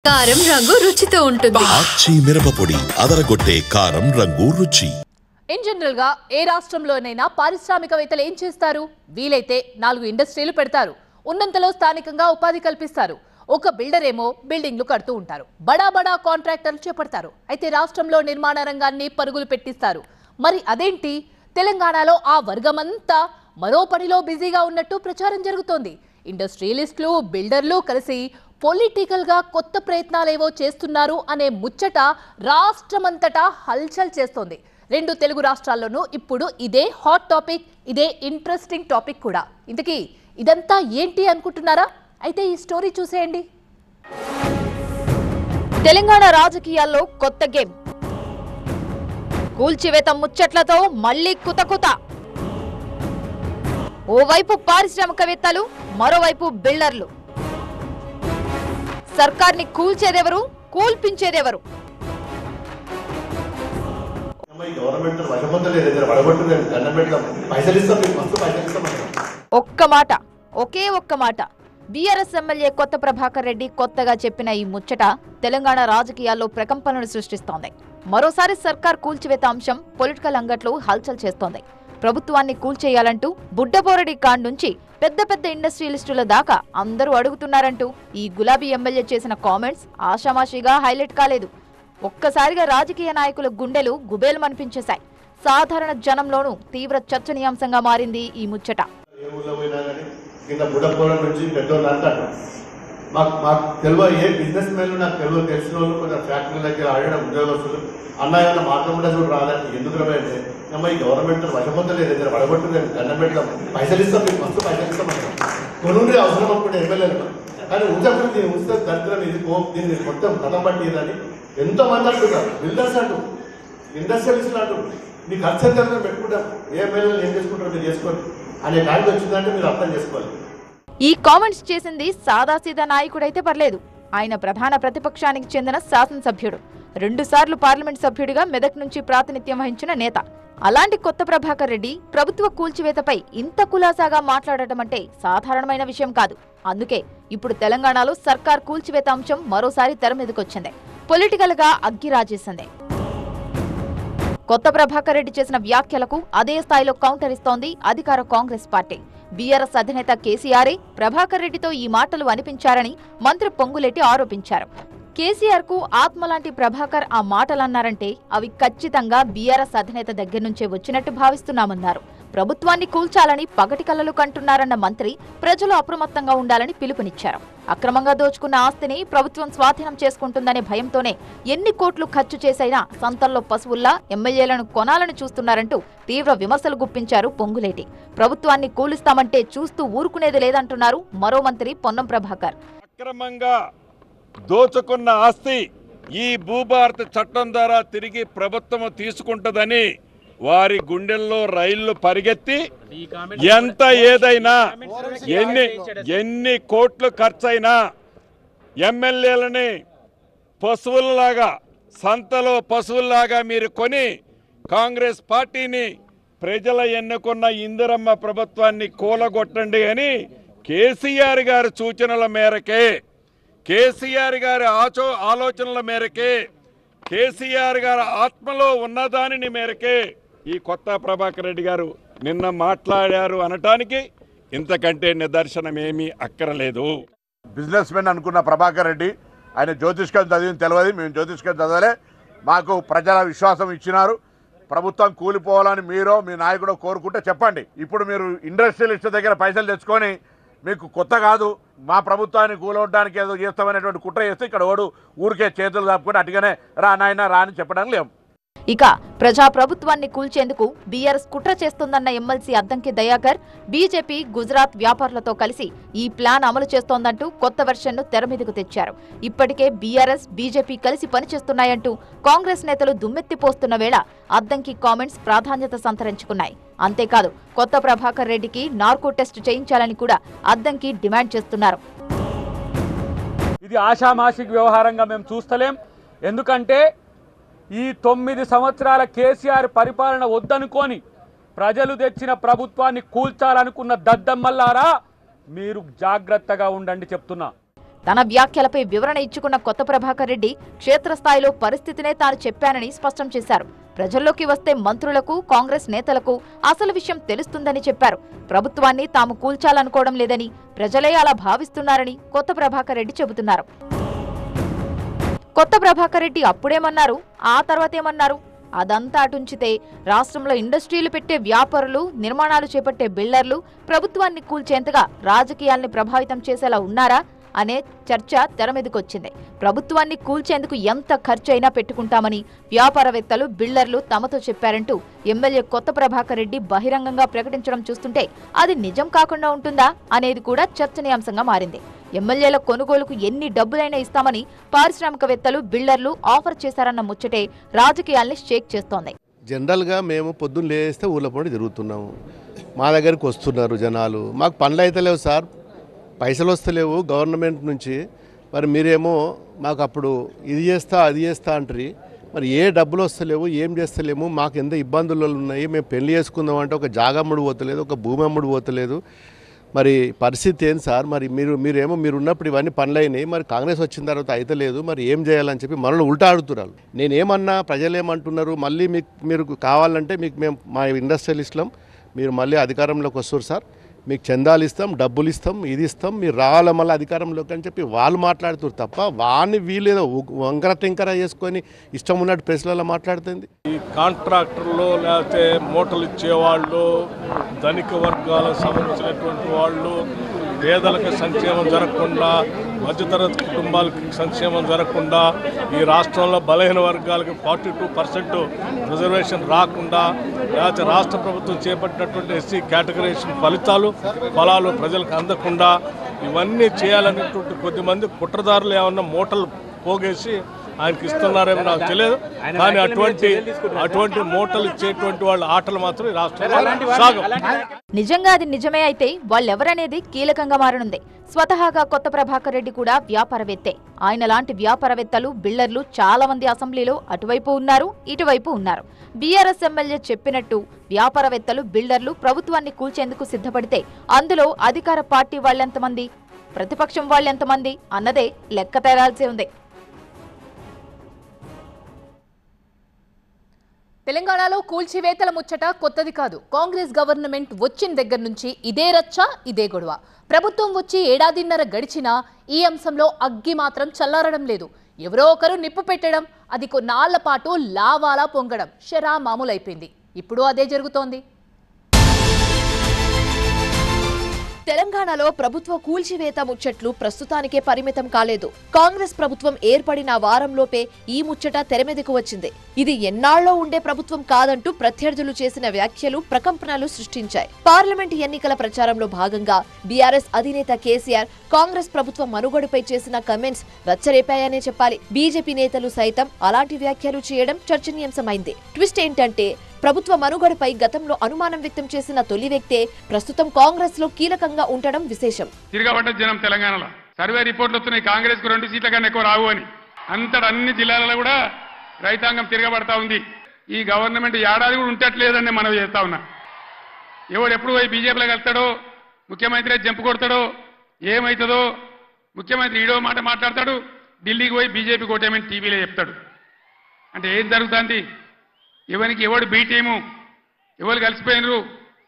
కారం రంగు రుచితో ఉంటుంది. ఆచి మిరపపొడి అదరగొట్టే కారం రంగు రుచి. ఇన్ జనరల్ గా ఏ రాష్ట్రంలోనైనా పారిశ్రామికవేత్తలు ఏం చేస్తారు? వీలైతే 4 ఇండస్ట్రీలు పెడతారు. ఉన్నంతలో స్థానికంగా ఉపాధి కల్పిస్తారు. ఒక బిల్డర్ ఏమో బిల్డింగ్లు కడుతూ ఉంటారు. బడా బడా కాంట్రాక్టర్లు చేపడతారు. అయితే రాష్ట్రంలో నిర్మాణ రంగాన్ని పరుగులు పెట్టిస్తారు. మరి అదేంటి? తెలంగాణలో ఆ వర్గమంతా మరో పనిలో బిజీగా ఉన్నట్టు ప్రచారం జరుగుతోంది. ఇండస్ట్రియలిస్టులు, బిల్డర్లు కలిసి పొలిటికల్ గా కొత్త ప్రయత్నాలేవో చేస్తున్నారు అనే ముచ్చట రాష్ట్రమంతటా హల్చల్ చేస్తోంది. 2 తెలుగు రాష్ట్రాల్లోనూ ఇప్పుడు ఇదే హాట్ టాపిక్, ఇదే ఇంట్రెస్టింగ్ టాపిక్ కూడా. ఇంతకీ ఇదంతా ఏంటి అనుకుంటున్నారా? అయితే ఈ స్టోరీ చూసేయండి. తెలంగాణ రాజకీయాల్లో కొత్త గేమ్. కూల్చివేత ముచ్చట్లతో మళ్లీ కుతకుత. ఓవైపు పారిశ్రామికవేత్తలు, మరోవైపు బిల్డర్లు. సర్కార్ని కూల్చేదెవరు, కూల్పించేదెవరు? ఒక్క మాట, ఒకే ఒక్క మాట. బీఆర్ఎస్ ఎమ్మెల్యే కొత్త ప్రభాకర్ రెడ్డి కొత్తగా చెప్పిన ఈ ముచ్చట తెలంగాణ రాజకీయాల్లో ప్రకంపనలు సృష్టిస్తోంది. మరోసారి సర్కార్ కూల్చివేత అంశం పొలిటికల్ అంగట్లో హల్చల్ చేస్తోంది. ప్రభుత్వాన్ని కూల్చేయాలంటూ బుడ్డబోరడి కాండ్ నుంచి పెద్ద పెద్ద ఇండస్ట్రియలిస్టుల దాకా అందరూ అడుగుతున్నారంటూ ఈ గులాబీ ఎమ్మెల్యే చేసిన కామెంట్స్ ఆషామాషిగా హైలైట్ కాలేదు. ఒక్కసారిగా రాజకీయ నాయకుల గుండెలు గుబేలమనిపించేశాయి. సాధారణ జనంలోనూ తీవ్ర చర్చనీయాంశంగా మారింది ఈ ముచ్చట. మాకు తెలియ ఏ బిజినెస్ మెన్లు నాకు తెలిసిన వాళ్ళు కొంచెం ఫ్యాక్టరీ దగ్గర ఆడడం ఉద్యోగస్తులు అన్న మాత్రం కూడా చూడు రాలేదు. ఎందుకు రాయంటే ఈ గవర్నమెంట్ వశపొందలేదు, ఇద్దరు వడగొట్టలేదు, దండం పెడతాం, పైసలు ఇస్తాం, మీకు మస్తు పైసలు ఇస్తామంటాం. కొన్ని అవసరం అనుకుంటే ఎమ్మెల్యేలు కానీ ఉంచప్పుడు దీన్ని ఉంచితే దరిద్రం ఇది దీన్ని మొత్తం కథం పట్టిదని ఎంతో మంది అంటున్నారు. బిల్డర్స్ అంటూ, ఇండస్ట్రియలిస్టులు అంటూ, మీ ఖర్చు ఎంత పెట్టుకుంటాం, ఏ ఎమ్మెల్యేలు ఏం చేసుకుంటారో మీరు చేసుకోండి అనే కాడికి వచ్చిందంటే మీరు అర్థం చేసుకోవాలి. ఈ కామెంట్స్ చేసింది సాదాసీదా నాయకుడైతే పర్లేదు. ఆయన ప్రధాన ప్రతిపక్షానికి చెందిన శాసనసభ్యుడు, 2 సార్లు పార్లమెంట్ సభ్యుడిగా మెదక్ నుంచి ప్రాతినిధ్యం వహించిన నేత. అలాంటి కొత్త ప్రభాకర్ రెడ్డి ప్రభుత్వ కూల్చివేతపై ఇంత కులాసాగా మాట్లాడటం అంటే సాధారణమైన విషయం కాదు. అందుకే ఇప్పుడు తెలంగాణలో సర్కార్ కూల్చివేత అంశం మరోసారి తెర మీదకొచ్చింది. పొలిటికల్ గా అగ్గిరాజేసింది. కొత్త ప్రభాకర్ రెడ్డి చేసిన వ్యాఖ్యలకు అదే స్థాయిలో కౌంటర్ ఇస్తోంది అధికార కాంగ్రెస్ పార్టీ. బీఆర్ఎస్ అధినేత కేసీఆరే ప్రభాకర్ రెడ్డితో ఈ మాటలు అనిపించారని మంత్రి పొంగులేటి ఆరోపించారు. కేసీఆర్ కు ఆత్మలాంటి ప్రభాకర్ ఆ మాటలన్నారంటే అవి ఖచ్చితంగా బీఆర్ఎస్ అధినేత దగ్గర నుంచే వచ్చినట్టు భావిస్తున్నామన్నారు. ప్రభుత్వాన్ని కూల్చాలని పగటి కలలు కంటున్నారన్న మంత్రి ప్రజలు అప్రమత్తంగా ఉండాలని పిలుపునిచ్చారు. అక్రమంగా దోచుకున్న ఆస్తిని ప్రభుత్వం స్వాధీనం చేసుకుంటుందనే భయంతోనే ఎన్ని కోట్లు ఖర్చు చేసైనా సంతల్లో పశువుల్లా ఎమ్మెల్యేలను కొనాలని చూస్తున్నారంటూ తీవ్ర విమర్శలు గుప్పించారు పొంగులేటి. ప్రభుత్వాన్ని కూలుస్తామంటే చూస్తూ ఊరుకునేది లేదంటున్నారు మరో మంత్రి పొన్నం ప్రభాకర్. అక్రమంగా దోచుకున్న ఆస్తి ఈ భూభారత చట్టం ద్వారా తిరిగి ప్రభుత్వం తీసుకుంటుందని వారి గుండెల్లో రైళ్లు పరిగెత్తి ఎంత ఏదైనా ఎన్ని కోట్లు ఖర్చైనా ఎమ్మెల్యేలని పశువుల్లాగా సంతలో పశువుల్లాగా మీరు కొని కాంగ్రెస్ పార్టీని ప్రజల ఎన్నుకున్న ఇందిరమ్మ ప్రభుత్వాన్ని కూలగొట్టండి అని కేసీఆర్ గారి సూచనల మేరకే, కేసీఆర్ గారి ఆలోచనల మేరకే, కేసీఆర్ గారి ఆత్మలో ఉన్నదానిని మేరకే ఈ కొత్త ప్రభాకర్ రెడ్డి గారు నిన్న మాట్లాడారు అనటానికి ఇంతకంటే నిదర్శనమేమీ అక్కరలేదు. బిజినెస్ మెన్ అనుకున్న ప్రభాకర్ రెడ్డి ఆయన జ్యోతిష్కం చదివింది తెలియదు. మేము జ్యోతిష్కం చదవలే. మాకు ప్రజల విశ్వాసం ఇచ్చినారు. ప్రభుత్వం కూలిపోవాలని మీరో మీ నాయకుడో కోరుకుంటే చెప్పండి. ఇప్పుడు మీరు ఇండస్ట్రియలిస్ట్ దగ్గర పైసలు తెచ్చుకొని మీకు కొత్త కాదు, మా ప్రభుత్వాన్ని కూలవడానికి ఏదో చేస్తామనేటువంటి కుట్ర చేస్తే ఇక్కడ ఓడు ఊరికే చేతులు దాపుకొని అటుగానే రా నాయన రా అని చెప్పడానికి లేవు. ఇక ప్రజాప్రభుత్వాన్ని కూల్చేందుకు బీఆర్ఎస్ కుట్ర చేస్తోందన్న ఎమ్మెల్సీ అద్దంకి దయాకర్ బీజేపీ గుజరాత్ వ్యాపారులతో కలిసి ఈ ప్లాన్ అమలు చేస్తోందంటూ కొత్త వెర్షన్ను తెరమీదకు తెచ్చారు. ఇప్పటికే బీఆర్ఎస్ బీజేపీ కలిసి పనిచేస్తున్నాయంటూ కాంగ్రెస్ నేతలు దుమ్మెత్తిపోస్తున్న వేళ అద్దంకి కామెంట్స్ ప్రాధాన్యత సంతరించుకున్నాయి. అంతేకాదు కొత్త ప్రభాకర్ రెడ్డికి నార్కో టెస్ట్ చేయించాలని కూడా అద్దంకి డిమాండ్ చేస్తున్నారు. ఇది ఆషామాషిక వ్యవహారంగా మేము చూస్తలేం. ఎందుకంటే ఈ 9 సంవత్సరాల కేసీఆర్ పరిపాలన వద్దనుకొని ప్రజలు తెచ్చిన ప్రభుత్వాన్ని కూల్చాలనుకున్న దద్దమ్మల్లారా మీరు జాగ్రత్తగా ఉండండి చెప్తున్నా. తన వ్యాఖ్యలపై వివరణ ఇచ్చుకున్న కొత్త ప్రభాకర్ రెడ్డి క్షేత్రస్థాయిలో పరిస్థితినే తాను చెప్పానని స్పష్టం చేశారు. ప్రజల్లోకి వస్తే మంత్రులకు, కాంగ్రెస్ నేతలకు అసలు విషయం తెలుస్తుందని చెప్పారు. ప్రభుత్వాన్ని తాము కూల్చాలనుకోవడం లేదని, ప్రజలే అలా భావిస్తున్నారని కొత్త ప్రభాకర్ రెడ్డి చెబుతున్నారు. కొత్త ప్రభాకర్ రెడ్డి అప్పుడేమన్నారు, ఆ తర్వాతేమన్నారు అదంతా అటుంచితే రాష్ట్రంలో ఇండస్ట్రీలు పెట్టే వ్యాపారులు, నిర్మాణాలు చేపట్టే బిల్డర్లు ప్రభుత్వాన్ని కూల్చేంతగా రాజకీయాల్ని ప్రభావితం చేసేలా ఉన్నారా అనే చర్చ తెరమీదకొచ్చింది. ప్రభుత్వాన్ని కూల్చేందుకు ఎంత ఖర్చు అయినా పెట్టుకుంటామని వ్యాపారవేత్తలు, బిల్డర్లు తమతో చెప్పారంటూ ఎమ్మెల్యే కొత్త ప్రభాకర్ రెడ్డి బహిరంగంగా ప్రకటించడం చూస్తుంటే అది నిజం కాకుండా ఉంటుందా అనేది కూడా చర్చనీయాంశంగా మారింది. ఎమ్మెల్యేల కొనుగోలుకు ఎన్ని డబ్బులైనా ఇస్తామని పారిశ్రామికవేత్తలు, బిల్డర్లు ఆఫర్ చేశారన్న ముచ్చటే రాజకీయాల్ని షేక్ చేస్తోంది. జనరల్గా మేము పొద్దున్న లేస్తే ఊళ్ళ పొండి తిరుగుతున్నాము, మా దగ్గరికి వస్తున్నారు జనాలు, మాకు పనులు అయితే లేవు సార్, పైసలు వస్తలేవు గవర్నమెంట్ నుంచి, మరి మీరేమో మాకు అప్పుడు ఇది చేస్తా అది చేస్తా అంటారు, మరి ఏ డబ్బులు వస్తలేవు, ఏం చేస్తలేము, మాకు ఎంత ఇబ్బందులు ఉన్నాయి, మేము పెళ్లి చేసుకుందాం అంటే ఒక జాగా అమ్ముడు పోతలేదు, ఒక భూమి అమ్ముడు పోతలేదు, మరి పరిస్థితి ఏంటి సార్, మరి మీరేమో మీరు ఉన్నప్పుడు ఇవన్నీ పనులైనాయి, మరి కాంగ్రెస్ వచ్చిన తర్వాత అయితే లేదు, మరి ఏం చేయాలని చెప్పి మనల్ని ఉల్టా అడుగుతున్నారు. నేనేమన్నా ప్రజలు ఏమంటున్నారు, మళ్ళీ మీరు కావాలంటే మేము మా ఇండస్ట్రియలిస్టులం, మీరు మళ్ళీ అధికారంలోకి వస్తారు సార్, మీకు చందాలు ఇస్తాం, డబ్బులు ఇస్తాం, ఇది ఇస్తాం, మీరు రావాల మళ్ళీ అధికారంలోకి అని చెప్పి వాళ్ళు మాట్లాడుతారు తప్ప వాడిని వీళ్ళేదో వంకర టింకర చేసుకొని ఇష్టం ఉన్నట్టు ప్రెస్లలో మాట్లాడుతుంది. ఈ కాంట్రాక్టర్లు లేకపోతే మూటలు ఇచ్చేవాళ్ళు, ధనిక వర్గాలకు సంబంధించినటువంటి వాళ్ళు, పేదలకు సంక్షేమం జరగకుండా, మధ్యతరగతి కుటుంబాలకు సంక్షేమం జరగకుండా, ఈ రాష్ట్రంలో బలహీన వర్గాలకు 42% రిజర్వేషన్ రాకుండా, లేకపోతే రాష్ట్ర ప్రభుత్వం చేపట్టినటువంటి ఎస్సీ కేటగరైజేషన్ ఫలాలు ప్రజలకు అందకుండా ఇవన్నీ చేయాలనేటువంటి కొద్దిమంది కుట్రదారులు ఏమన్నా మూటలు పోగేసి ఆయనకి ఇస్తున్నారేమో నాకు తెలియదు. కానీ అటువంటి మూటలు ఇచ్చేటువంటి వాళ్ళ ఆటలు మాత్రం ఈ రాష్ట్రంలో సాగం. నిజంగా అది నిజమే అయితే వాళ్ళెవరనేది కీలకంగా మారనుంది. స్వతహాగా కొత్త ప్రభాకర్ రెడ్డి కూడా వ్యాపారవేత్తే. ఆయన లాంటి వ్యాపారవేత్తలు, బిల్డర్లు చాలా మంది అసెంబ్లీలో అటువైపు ఉన్నారు, ఇటువైపు ఉన్నారు. బీఆర్ఎస్ ఎమ్మెల్యే చెప్పినట్టు వ్యాపారవేత్తలు, బిల్డర్లు ప్రభుత్వాన్ని కూల్చేందుకు సిద్ధపడితే అందులో అధికార పార్టీ వాళ్ళెంతమంది, ప్రతిపక్షం వాళ్ళెంతమంది అన్నదే లెక్క తేరాల్సి ఉంది. తెలంగాణలో కూల్చివేతల ముచ్చట కొత్తది కాదు. కాంగ్రెస్ గవర్నమెంట్ వచ్చిన దగ్గర నుంచి ఇదే రచ్చ, ఇదే గొడవ. ప్రభుత్వం వచ్చి ఏడాదిన్నర గడిచినా ఈ అంశంలో అగ్గి మాత్రం చల్లారడం లేదు. ఎవరో ఒకరు నిప్పు పెట్టడం, అది కొన్నాళ్ల పాటు లావాలా పొంగడం షరా మామూలైపోయింది. ఇప్పుడు అదే జరుగుతోంది. తెలంగాణలో ప్రభుత్వ కూల్చివేత ముచ్చట్లు ప్రస్తుతానికే పరిమితం కాలేదు. కాంగ్రెస్ ప్రభుత్వం ఏర్పడిన వారంలోపే ఈ ముచ్చట తెరమీదకు వచ్చింది. ఇది ఎన్నాళ్లో ఉండే ప్రభుత్వం కాదంటూ ప్రత్యర్థులు చేసిన వ్యాఖ్యలు ప్రకంపనలు సృష్టించాయి. పార్లమెంట్ ఎన్నికల ప్రచారంలో భాగంగా బీఆర్ఎస్ అధినేత కేసీఆర్ కాంగ్రెస్ ప్రభుత్వ మనుగడపై చేసిన కమెంట్స్ రచ్చరేపాయనే చెప్పాలి. బీజేపీ నేతలు సైతం అలాంటి వ్యాఖ్యలు చేయడం చర్చనీయాంశమైంది. ట్విస్ట్ ఏంటంటే ప్రభుత్వ మనుగడపై గతంలో అనుమానం వ్యక్తం చేసిన తొలి వ్యక్తే ప్రస్తుతం కాంగ్రెస్ లో కీలకంగా ఉండడం విశేషం. తిరగబడ్డ జనం తెలంగాణలో సర్వే రిపోర్ట్లు వస్తున్నాయి, కాంగ్రెస్ కు 2 సీట్ల కన్నా ఎక్కువ రావు అని. అంతటా అన్ని జిల్లాలలో కూడా రైతాంగం తిరగబడతా ఉంది. ఈ గవర్నమెంట్ ఏడాది కూడా ఉంటట్లేదని మనం చేస్తా ఉన్నా. ఎవడు ఎప్పుడు పోయి బీజేపీలో వెళ్తాడో, ముఖ్యమంత్రి జంపు కొడతాడో, ఏమవుతుందో, ముఖ్యమంత్రి ఈడో మాట మాట్లాడతాడు, ఢిల్లీకి పోయి బీజేపీ కోటేమని టీవీలో చెప్తాడు. అంటే ఏం జరుగుతుంది? ఎవరికి ఎవడు బీటీము, ఎవరు కలిసిపోయినరు,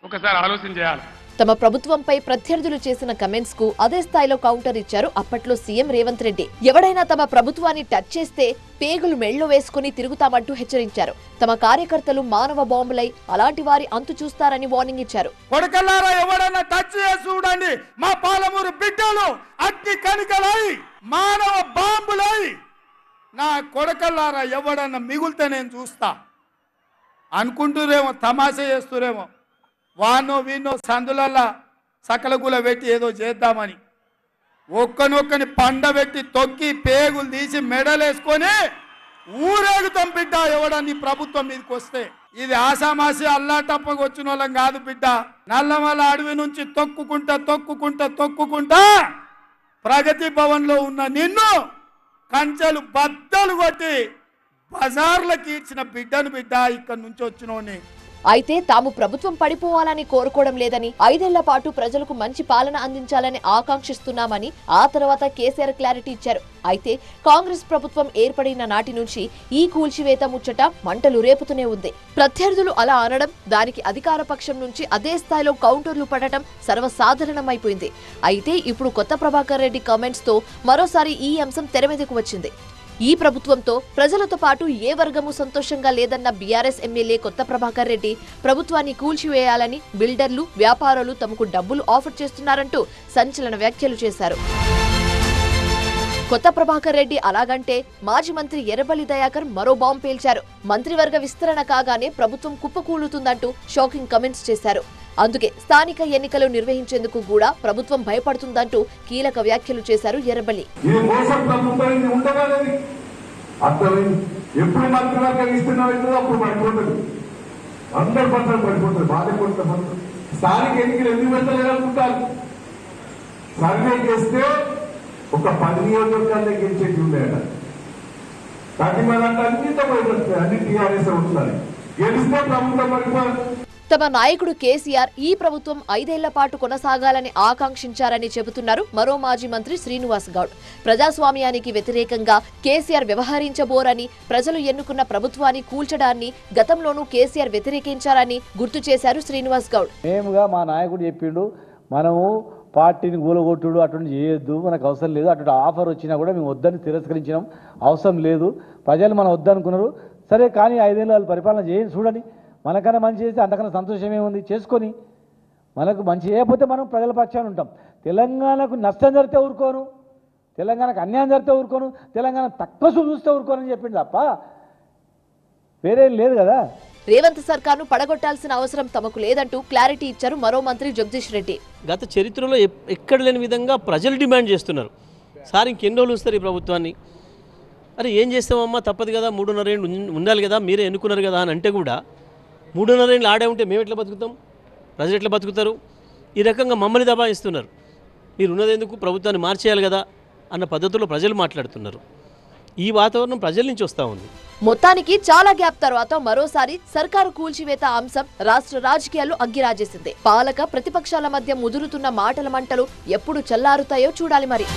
ఒకసారి ఆలోచన చేయాలి. తమ ప్రభుత్వంపై ప్రత్యర్థులు చేసిన కమెంట్స్ కు అదే స్థాయిలో కౌంటర్ ఇచ్చారు అప్పట్లో సీఎం రేవంత్ రెడ్డి. ఎవడైనా తమ ప్రభుత్వాన్ని టచ్ చేస్తే పేగులు మెళ్లు వేసుకుని తిరుగుతామంటూ హెచ్చరించారు. తమ కార్యకర్తలు మానవ బాంబులై అలాంటి వారి అంతు చూస్తారని వార్నింగ్ ఇచ్చారు. కొడకల్లారా ఎవడన్నా టచ్ చేసి చూడండి, మా పాలమూరు బిడ్డలు అట్టి కనికలై మానవ బాంబులై నా కొడకల్లారా ఎవడన్నా మిగులుతే నేను చూస్తా అనుకుంటూరేమో, తమాషా చేస్తూరేమో. వానో వీనో సందులల్లా సకలగుల పెట్టి ఏదో చేద్దామని ఒక్కనొక్కని పండబెట్టి తొక్కి పేగులు తీసి మెడలేసుకొని ఊరేగుతాం బిడ్డ ఎవడని ప్రభుత్వం మీదకి వస్తే. ఇది ఆసామాసి అల్లాటప్పకు వచ్చిన వాళ్ళం కాదు బిడ్డ. నల్లమల అడవి నుంచి తొక్కుకుంటా ప్రగతి భవన్ లో ఉన్న నిన్ను కంచెలు బద్దలు కొట్టి బజార్లకు ఈడ్చిన బిడ్డను బిడ్డ. ఇక్కడ నుంచి వచ్చినోని అయితే తాము ప్రభుత్వం పడిపోవాలని కోరుకోవడం లేదని 5 ఏళ్ల పాటు ప్రజలకు మంచి పాలన అందించాలని ఆకాంక్షిస్తున్నామని ఆ తర్వాత కేసీఆర్ క్లారిటీ ఇచ్చారు. అయితే కాంగ్రెస్ ప్రభుత్వం ఏర్పడిన నాటి నుంచి ఈ కూల్చివేత ముచ్చట మంటలు రేపుతూనే ఉంది. ప్రత్యర్థులు అలా అనడం, దానికి అధికార పక్షం నుంచి అదే స్థాయిలో కౌంటర్లు పడటం సర్వసాధారణమైపోయింది. అయితే ఇప్పుడు కొత్త ప్రభాకర్ రెడ్డి కామెంట్స్ తో మరోసారి ఈ అంశం తెరమీదకు వచ్చింది. ఈ ప్రభుత్వంతో ప్రజలతో పాటు ఏ వర్గము సంతోషంగా లేదన్న బీఆర్ఎస్ ఎమ్మెల్యే కొత్త ప్రభాకర్ రెడ్డి ప్రభుత్వాన్ని కూల్చివేయాలని బిల్డర్లు, వ్యాపారులు తమకు డబ్బులు ఆఫర్ చేస్తున్నారంటూ సంచలన వ్యాఖ్యలు చేశారు. కొత్త ప్రభాకర్ రెడ్డి అలాగంటే మాజీ మంత్రి ఎర్రబెల్లి దయాకర్ మరో బాంబు పేల్చారు. మంత్రివర్గ విస్తరణ కాగానే ప్రభుత్వం కుప్పకూలుతుందంటూ షాకింగ్ కమెంట్స్ చేశారు. అందుకే స్థానిక ఎన్నికలు నిర్వహించేందుకు కూడా ప్రభుత్వం భయపడుతుందంటూ కీలక వ్యాఖ్యలు చేశారు ఎర్రబెల్లి. ఒక 10 నియోజకవర్గాల్లో గెలిచేది ఉండేట అన్ని టీఆర్ఎస్ ఉంటున్నారు. గెలిస్తే ప్రభుత్వం పడిపోయి తమ నాయకుడు కేసీఆర్ ఈ ప్రభుత్వం 5 ఏళ్ల పాటు కొనసాగాలని ఆకాంక్షించారని చెబుతున్నారు మరో మాజీ మంత్రి శ్రీనివాస్ గౌడ్. ప్రజాస్వామ్యానికి వ్యతిరేకంగా కేసీఆర్ వ్యవహరించబోరని, ప్రజలు ఎన్నుకున్న ప్రభుత్వాన్ని కూల్చడాన్ని గతంలోనూ కేసీఆర్ వ్యతిరేకించారని గుర్తు చేశారు శ్రీనివాస్ గౌడ్. మేముగా మా నాయకుడు చెప్పిండు, మనము పార్టీని గూలగొట్టుడు అటువంటి చేయొద్దు, మనకు అవసరం లేదు. అటువంటి ఆఫర్ వచ్చినా కూడా మేము వద్దని తిరస్కరించినాం, అవసరం లేదు. ప్రజలు మనం వద్దనుకున్నారు, సరే కానీ 5 ఏళ్ళు వాళ్ళు పరిపాలన చేయండి, చూడండి. మనకన్నా మంచి చేస్తే అంతకన్నా సంతోషం ఏముంది, చేసుకొని. మనకు మంచి చేయకపోతే మనం ప్రజల పక్షాన ఉంటాం. తెలంగాణకు నష్టం జరిగితే ఊరుకోను, తెలంగాణకు అన్యాయం జరిగితే ఊరుకోను, తెలంగాణ తక్కువ చూస్తే ఊరుకోనని చెప్పింది తప్ప వేరేం లేదు కదా. రేవంత్ సర్కార్ను పడగొట్టాల్సిన అవసరం తమకు లేదంటూ క్లారిటీ ఇచ్చారు మరో మంత్రి జగదీష్ రెడ్డి. గత చరిత్రలో ఎక్కడ లేని విధంగా ప్రజలు డిమాండ్ చేస్తున్నారు, సార్ ఇంకెన్ని రోజులు ఉంచుతారు ఈ ప్రభుత్వాన్ని, అరే ఏం చేస్తామమ్మా తప్పదు కదా, 3.5 ఏళ్ళు ఉండాలి కదా, మీరే ఎన్నుకున్నారు కదా అని అంటే కూడా 3.5 ఏళ్ళు ఆడే ఉంటే మేము ఎట్లా బతుకుతాం, ప్రజలు ఎట్లా బతుకుతారు? ఈ రకంగా మమ్మల్ని దబాయిస్తున్నారు. మీరు ఉన్నదెందుకు, ప్రభుత్వాన్ని మార్చేయాలి కదా అన్న పద్ధతిలో ప్రజలు మాట్లాడుతున్నారు. ఈ వాతావరణం ప్రజల నుంచి వస్తూ ఉంది. మొత్తానికి చాలా గ్యాప్ తర్వాత మరోసారి సర్కారు కూల్చివేత అంశం రాష్ట్ర రాజకీయాల్లో అగ్గిరాజేసింది. పాలక ప్రతిపక్షాల మధ్య ముదురుతున్న మాటల మంటలు ఎప్పుడు చల్లారుతాయో చూడాలి మరి.